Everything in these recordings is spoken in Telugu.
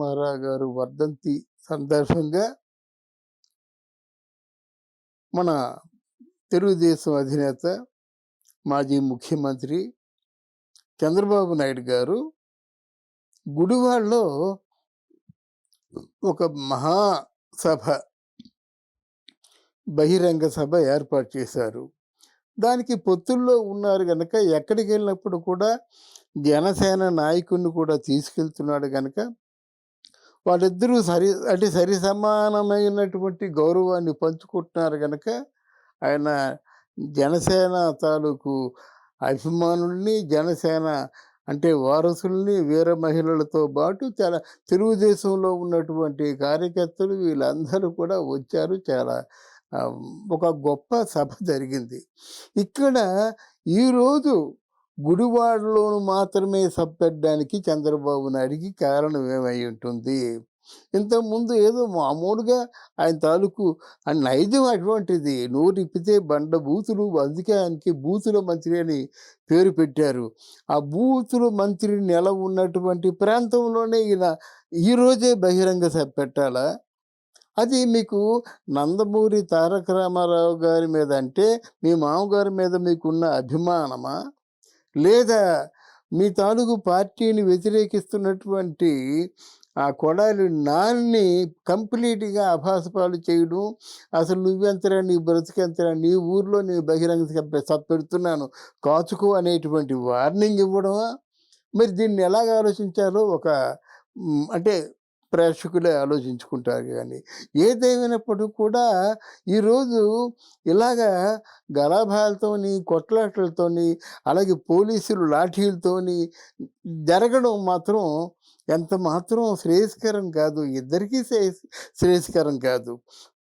రామారావు గారు వర్ధంతి సందర్భంగా మన తెలుగుదేశం అధినేత మాజీ ముఖ్యమంత్రి చంద్రబాబు నాయుడు గారు గుడివాడలో ఒక మహాసభ, బహిరంగ సభ ఏర్పాటు చేశారు. దానికి పొత్తుల్లో ఉన్నారు కనుక ఎక్కడికి వెళ్ళినప్పుడు కూడా జనసేన నాయకుడిని కూడా తీసుకెళ్తున్నాడు కనుక వాళ్ళిద్దరూ సరి సమానమైనటువంటి గౌరవాన్ని పంచుకుంటున్నారు కనుక ఆయన జనసేన తాలూకు అభిమానుల్ని, జనసేన అంటే వారసుల్ని, వీర మహిళలతో పాటు చాలా తెలుగుదేశంలో ఉన్నటువంటి కార్యకర్తలు వీళ్ళందరూ కూడా వచ్చారు. చాలా ఒక గొప్ప సభ జరిగింది. ఇక్కడ ఈరోజు గుడివాడలోను మాత్రమే సభ పెట్టడానికి చంద్రబాబు నాయుడికి కారణం ఏమై ఉంటుంది? ఇంతకుముందు ఏదో మామూలుగా ఆయన తాలూకు నైజం అటువంటిది. నోరిప్పితే బండ బూతులు, అందుకే ఆయనకి బూతుల మంత్రి అని పేరు పెట్టారు. ఆ బూతుల మంత్రి నెల ఉన్నటువంటి ప్రాంతంలోనే ఈయన ఈరోజే బహిరంగ సభ పెట్టాలా? అది మీకు నందమూరి తారక రామారావు గారి మీద అంటే మీ మామగారి మీద మీకున్న అభిమానమా? లేదా మీ తాలూకు పార్టీని వ్యతిరేకిస్తున్నటువంటి ఆ కొడాలి నాన్ని కంప్లీట్గా అభాసపాలు చేయడం, అసలు నువ్వెంతరా, నీ బ్రతికెంతరా, నీ ఊర్లో నేను బహిరంగ సభ పెడుతున్నాను కాచుకో అనేటువంటి వార్నింగ్ ఇవ్వడమా? మరి దీన్ని ఎలాగ ఆలోచించాలో అంటే ప్రేక్షకులే ఆలోచించుకుంటారు. కానీ ఏదేమైనప్పటికీ కూడా ఈరోజు ఇలాగా గలాభాలతోని, కొట్లాటలతోని, అలాగే పోలీసులు లాఠీలతోని జరగడం మాత్రం ఎంత మాత్రం శ్రేయస్కరం కాదు. ఇద్దరికీ శ్రేయస్కరం కాదు.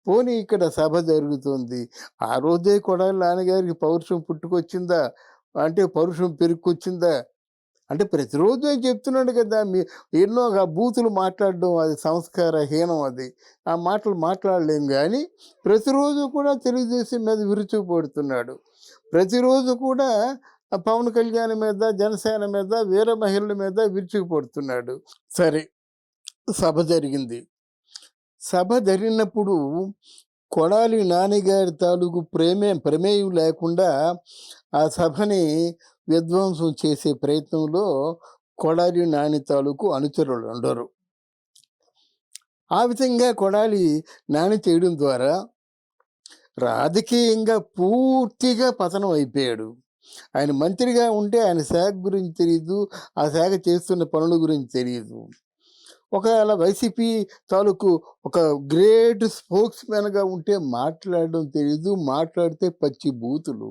పోనీ ఇక్కడ సభ జరుగుతుంది, ఆ రోజే కొడాలి నాన్నగారికి పౌరుషం పుట్టుకొచ్చిందా? అంటే పౌరుషం పెరుక్కొచ్చిందా? అంటే ప్రతిరోజు నేను చెప్తున్నాడు కదా, ఎన్నో బూతులు మాట్లాడడం అది సంస్కారహీనం. అది ఆ మాటలు మాట్లాడలేం. కానీ ప్రతిరోజు కూడా తెలుగుదేశం మీద విరుచుకుపడుతున్నాడు. ప్రతిరోజు కూడా పవన్ కళ్యాణ్ మీద, జనసేన మీద, వీర మహిళల మీద విరుచుకుపడుతున్నాడు. సరే, సభ జరిగింది. సభ జరిగినప్పుడు కొడాలి నాన్నగారి తాలూకు ప్రమేయం లేకుండా ఆ సభని విధ్వంసం చేసే ప్రయత్నంలో కొడాలి నాని తాలూకు అనుచరులు ఉండరు. ఆ విధంగా కొడాలి నాని చేయడం ద్వారా రాజకీయంగా పూర్తిగా పతనం అయిపోయాడు. ఆయన మంత్రిగా ఉంటే ఆయన శాఖ గురించి తెలియదు, ఆ శాఖ చేస్తున్న పనుల గురించి తెలియదు. ఒకవేళ వైసీపీ తాలూకు ఒక గ్రేట్ స్పోక్స్ మ్యాన్గా ఉంటే మాట్లాడడం తెలియదు, మాట్లాడితే పచ్చి బూతులు.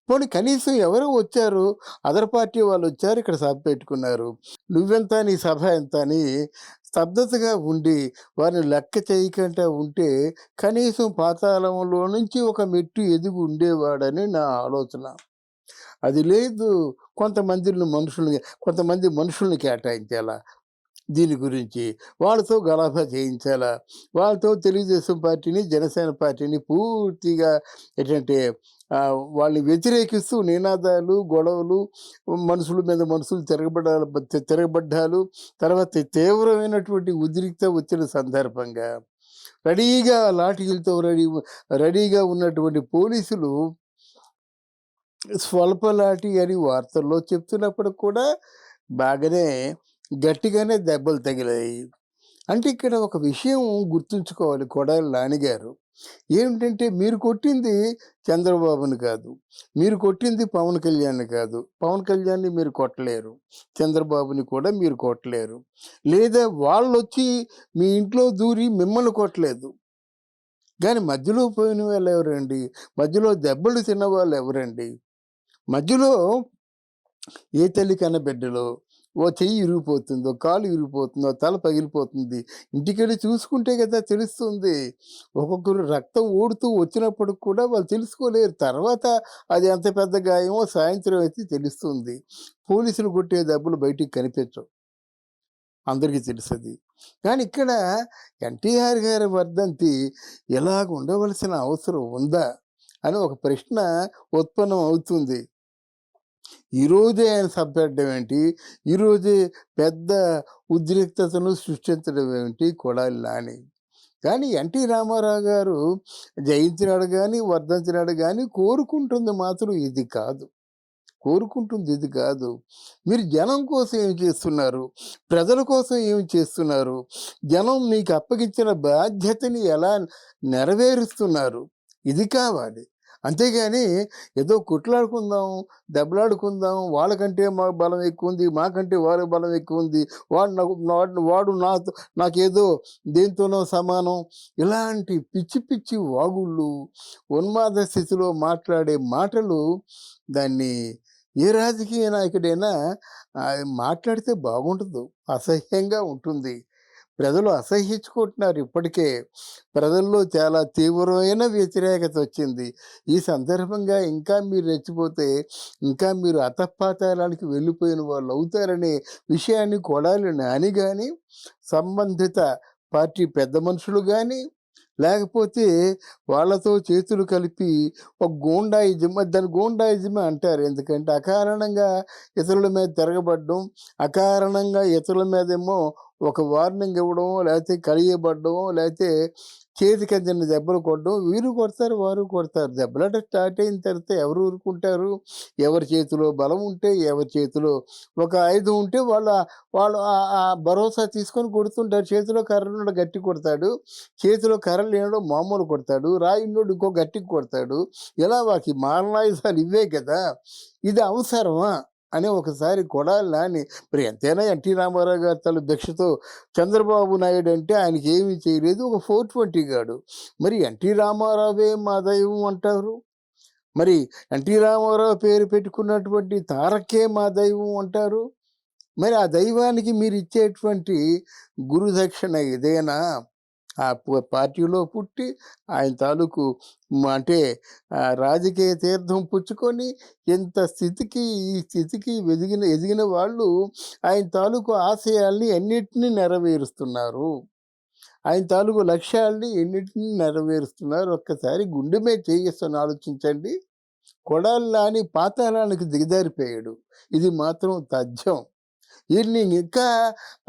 పోనీ కనీసం ఎవరు వచ్చారు? అదర్ పార్టీ వాళ్ళు వచ్చారు, ఇక్కడ సభ పెట్టుకున్నారు. నువ్వెంత, నీ సభ ఎంత అని స్తబ్దతగా ఉండి వారిని లెక్క చేయకుండా ఉంటే కనీసం పాతాళంలో నుంచి ఒక మెట్టు ఎదిగి ఉండేవాడని నా ఆలోచన. అది లేదు. కొంతమంది మనుషుల్ని కేటాయించాలా దీని గురించి, వాళ్ళతో గలాభా చేయించాలా, వాళ్ళతో తెలుగుదేశం పార్టీని, జనసేన పార్టీని పూర్తిగా ఏంటంటే వాళ్ళని వ్యతిరేకిస్తూ నినాదాలు, గొడవలు, మనుషుల మీద మనుషులు తిరగబడ్డాలు, తర్వాత తీవ్రమైనటువంటి ఉద్రిక్త వచ్చిన సందర్భంగా రెడీగా లాఠీలతో రెడీగా ఉన్నటువంటి పోలీసులు స్వల్ప లాఠీ అని వార్తల్లో చెప్తున్నప్పుడు కూడా బాగానే గట్టిగానే దెబ్బలు తగిలాయి. అంటే ఇక్కడ ఒక విషయం గుర్తుంచుకోవాలి కొడాలి నాన్నగారు. ఏమిటంటే, మీరు కొట్టింది చంద్రబాబుని కాదు, మీరు కొట్టింది పవన్ కళ్యాణ్ని కాదు. పవన్ కళ్యాణ్ని మీరు కొట్టలేరు, చంద్రబాబుని కూడా మీరు కొట్టలేరు. లేదా వాళ్ళు వచ్చి మీ ఇంట్లో దూరి మిమ్మల్ని కొట్టలేదు. కానీ మధ్యలో పోయిన వాళ్ళు ఎవరండి? మధ్యలో దెబ్బలు తిన్న వాళ్ళు ఎవరండి? మధ్యలో ఏ తల్లి కన్న బిడ్డలో ఓ చెయ్యి ఇరిగిపోతుందో, కాలు ఇరిగిపోతుందో, తల పగిలిపోతుంది, ఇంటికెళ్ళి చూసుకుంటే కదా తెలుస్తుంది. ఒక్కొక్కరు రక్తం ఓడుతూ వచ్చినప్పుడు కూడా వాళ్ళు తెలుసుకోలేరు. తర్వాత అది ఎంత పెద్ద గాయమో సాయంత్రం అయితే తెలుస్తుంది. పోలీసులు కొట్టే దెబ్బలు బయటికి కనిపించవు, అందరికీ తెలుస్తుంది. కానీ ఇక్కడ ఎన్టీఆర్ గారి వర్ధంతి ఇలాగ ఉండవలసిన అవసరం ఉందా అని ఒక ప్రశ్న ఉత్పన్నం అవుతుంది. ఈరోజే ఆయన సబ్బెట్టడం ఏంటి? ఈరోజే పెద్ద ఉద్రిక్తతను సృష్టించడం ఏమిటి కొడాలి నాని. కానీ ఎన్టీ రామారావు గారు జయంతి నాడు గాని, వర్ధంతి నాడు గాని కోరుకుంటుంది మాత్రం ఇది కాదు. కోరుకుంటుంది ఇది కాదు. మీరు జనం కోసం ఏమి చేస్తున్నారు? ప్రజల కోసం ఏమి చేస్తున్నారు? జనం మీకు అప్పగించిన బాధ్యతని ఎలా నెరవేరుస్తున్నారు? ఇది కావాలి. అంతేగాని ఏదో కొట్లాడుకుందాం, దెబ్బలాడుకుందాం, వాళ్ళకంటే మా బలం ఎక్కువుంది, మాకంటే వాళ్ళ బలం ఎక్కువుంది, వాడు నాకేదో దేనితోనో సమానం. ఇలాంటి పిచ్చి పిచ్చి వాగుళ్ళు, ఉన్మాద స్థితిలో మాట్లాడే మాటలు దాన్ని ఏ రాజకీయ నాయకుడైనా మాట్లాడితే బాగుండదు. అసహ్యంగా ఉంటుంది. ప్రజలు అసహ్యించుకుంటున్నారు ఇప్పటికే. ప్రజల్లో చాలా తీవ్రమైన వ్యతిరేకత వచ్చింది. ఈ సందర్భంగా ఇంకా మీరు రెచ్చిపోతే, ఇంకా మీరు అధపాతాళానికి వెళ్ళిపోయిన వాళ్ళు అవుతారనే విషయాన్ని కొడాలి నాని గాని, సంబంధిత పార్టీ పెద్ద మనుషులు గాని, లేకపోతే వాళ్ళతో చేతులు కలిపి ఒక గూండాయిజం, దాన్ని గూండాయిజమే అంటారు. ఎందుకంటే అకారణంగా ఇతరుల మీద తిరగబడడం, అకారణంగా ఇతరుల మీదేమో ఒక వార్నింగ్ ఇవ్వడం, లేకపోతే కలియబడడం, లేకపోతే చేతికందిన దెబ్బలు కొట్టడం. వీరు కొడతారు, వారు కొడతారు. దెబ్బలాట స్టార్ట్ అయిన తర్వాత ఎవరు ఊరుకుంటారు? ఎవరి చేతిలో బలం ఉంటే, ఎవరి చేతిలో ఒక ఆయుధం ఉంటే వాళ్ళు ఆ భరోసా తీసుకొని కొడుతుంటారు. చేతిలో కర్రలున్నోడు గట్టిగా కొడతాడు, చేతిలో కర్ర లేనోడు మామూలు కొడతాడు, రాయున్నోడు ఇంకో గట్టిగా కొడతాడు. ఇలా వాకి మారణాయుధాలు ఇవే కదా! ఇది అవసరమా అని ఒకసారి కొడాలి నాని, మరి ఎంతైనా ఎన్టీ రామారావు గారి భిక్షతో చంద్రబాబు నాయుడు అంటే ఆయనకి ఏమీ చేయలేదు, ఒక 420 గాడు. మరి ఎన్టీ రామారావే మా దైవం అంటారు. మరి ఎన్టీ రామారావు పేరు పెట్టుకున్నటువంటి తారకే మా దైవం అంటారు. మరి ఆ దైవానికి మీరు ఇచ్చేటువంటి గురుదక్షిణ ఇదేనా? ఆ పార్టీలో పుట్టి ఆయన తాలూకు అంటే రాజకీయ తీర్థం పుచ్చుకొని ఇంత స్థితికి, ఈ స్థితికి ఎదిగిన వాళ్ళు ఆయన తాలూకు ఆశయాల్ని అన్నిటినీ నెరవేరుస్తున్నారు. ఆయన తాలూకు లక్ష్యాల్ని ఎన్నిటిని నెరవేరుస్తున్నారు. ఒక్కసారి గుండె మీద చేసుకొని ఆలోచించండి. కొడాలి నాని పాతాళానికి దిగజారిపోయాడు. ఇది మాత్రం తథ్యం. ఈయన్ని ఇంకా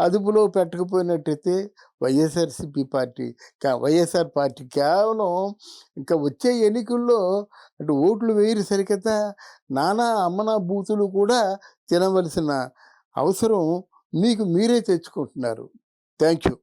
అదుపులో పెట్టకపోయినట్టయితే వైఎస్ఆర్‌సీపీ పార్టీ వైఎస్ఆర్ పార్టీ కేవలం ఇంకా వచ్చే ఎన్నికల్లో అంటే ఓట్లు వేయరు సరికదా, నానా అమ్మనా బూతులు కూడా తినవలసిన అవసరం మీకు మీరే తెచ్చుకుంటున్నారు. Thank you.